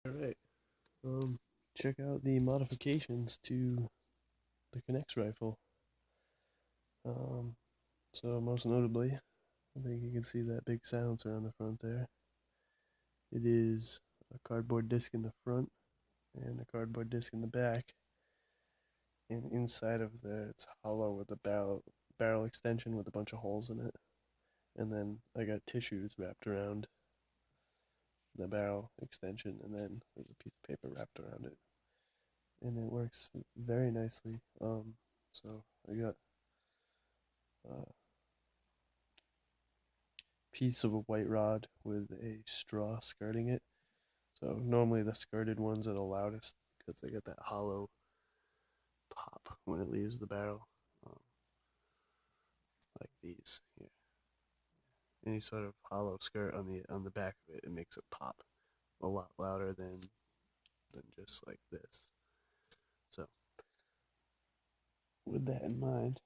Alright, check out the modifications to the Knex rifle. Um, so most notably, I think you can see that big silencer on the front there. It is a cardboard disc in the front and a cardboard disc in the back. And inside of there, it's hollow with a barrel extension with a bunch of holes in it. And then I got tissues wrapped around the barrel extension, and then there's a piece of paper wrapped around it. And it works very nicely. So I got a piece of a white rod with a straw skirting it. So normally the skirted ones are the loudest because they get that hollow pop when it leaves the barrel, um, like these here. Any sort of hollow skirt on the back of it, it makes it pop a lot louder than just like this. So with that in mind,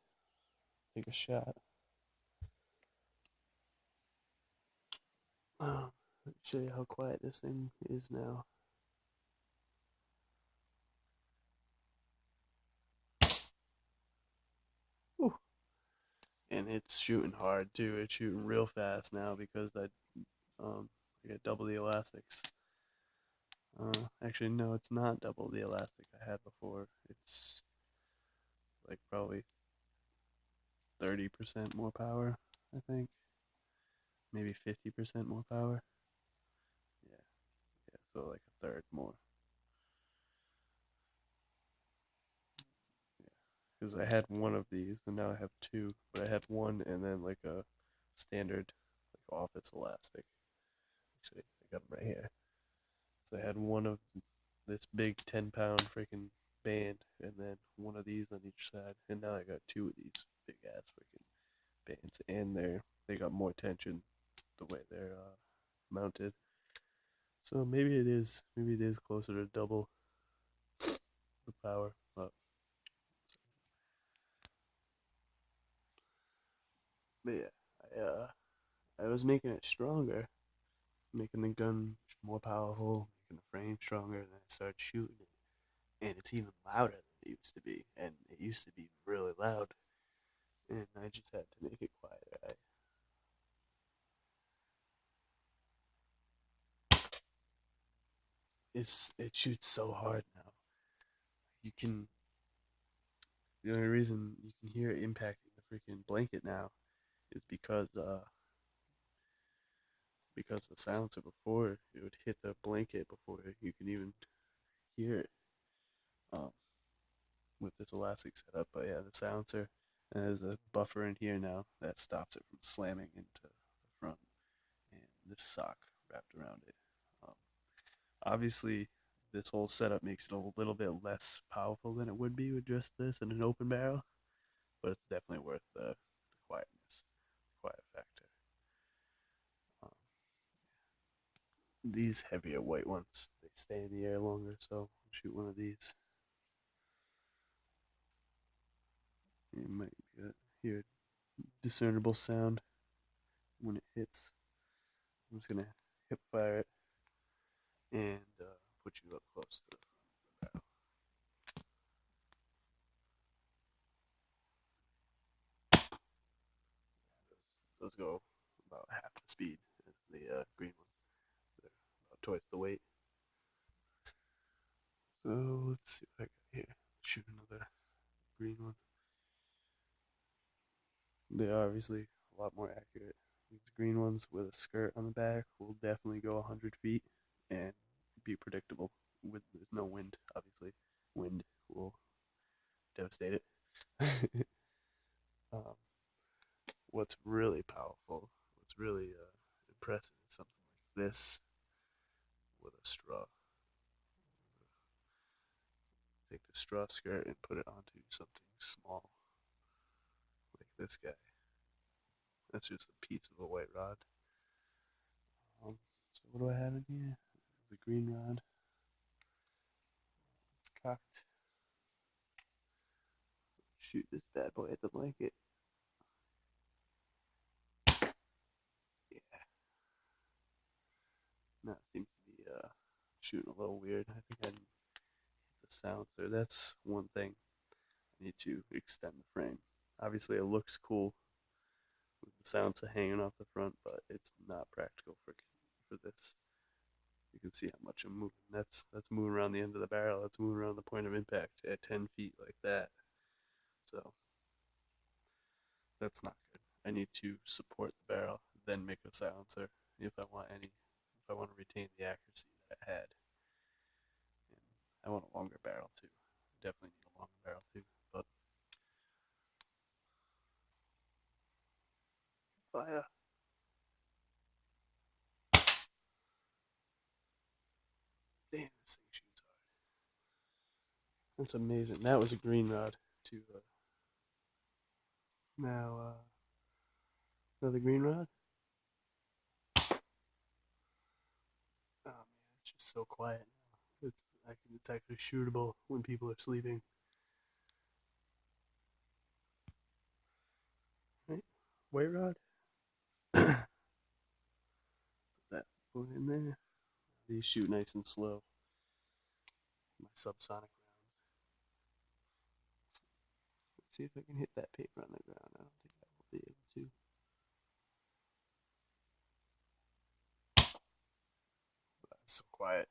take a shot. Let me show you how quiet this thing is now. Whew. And it's shooting hard too. It's shooting real fast now because I got double the elastics. Actually, no, it's not double the elastic I had before. It's like probably 30% more power, I think. Maybe 50% more power. Yeah, yeah, so like a third more. Yeah, because I had one of these and now I have two, but I had one and then like a standard like office elastic. Actually, I got them right here. So I had one of this big 10-pound freaking band and then one of these on each side, and now I got two of these big ass freaking bands, and they got more tension the way they're mounted. So maybe it is closer to double the power. But yeah, I was making it stronger, making the gun more powerful, making the frame stronger, and then I started shooting it, and it's even louder than it used to be, and it used to be really loud, and I just had to make it quieter. It shoots so hard now. You can The only reason you can hear it impacting the freaking blanket now is because the silencer before it would hit the blanket before you can even hear it, um, with this elastic setup. But yeah, the silencer, and there's a buffer in here now that stops it from slamming into the front, and this sock wrapped around it. Um, Obviously, this whole setup makes it a little bit less powerful than it would be with just this and an open barrel, but it's definitely worth the quietness, quiet factor. Um, these heavier white ones, they stay in the air longer, so I'll shoot one of these. You might hear a discernible sound when it hits. I'm just gonna hip fire it and put you up close to the barrel. Those go about half the speed as the green ones. They're about twice the weight. So let's see what I got here. Shoot another green one. They are obviously a lot more accurate. These green ones with a skirt on the back will definitely go 100 feet and be predictable. There's no wind, obviously. Wind will devastate it. um, what's really powerful, what's really impressive is something like this with a straw. Take the straw skirt and put it onto something small, like this guy. That's just a piece of a white rod. So what do I have in here? The green rod. It's cocked. Shoot this bad boy at the blanket. Yeah. Now it seems to be shooting a little weird. I think I didn't hit the sound there. That's one thing. I need to extend the frame. Obviously, it looks cool with the sounds hanging off the front, but it's not practical for this. You can see how much I'm moving. That's moving around the end of the barrel. That's moving around the point of impact at 10 feet like that. So that's not good. I need to support the barrel, then make a silencer if I want to retain the accuracy that it had. And I want a longer barrel too. I definitely need a longer barrel too. But fire. Damn, this thing shoots hard. That's amazing. That was a green rod too. Now another green rod. Oh man, it's just so quiet now. It's actually shootable when people are sleeping. Right? White rod. Put that one in there. These shoot nice and slow. My subsonic rounds. Let's see if I can hit that paper on the ground. I don't think I will be able to. But it's so quiet.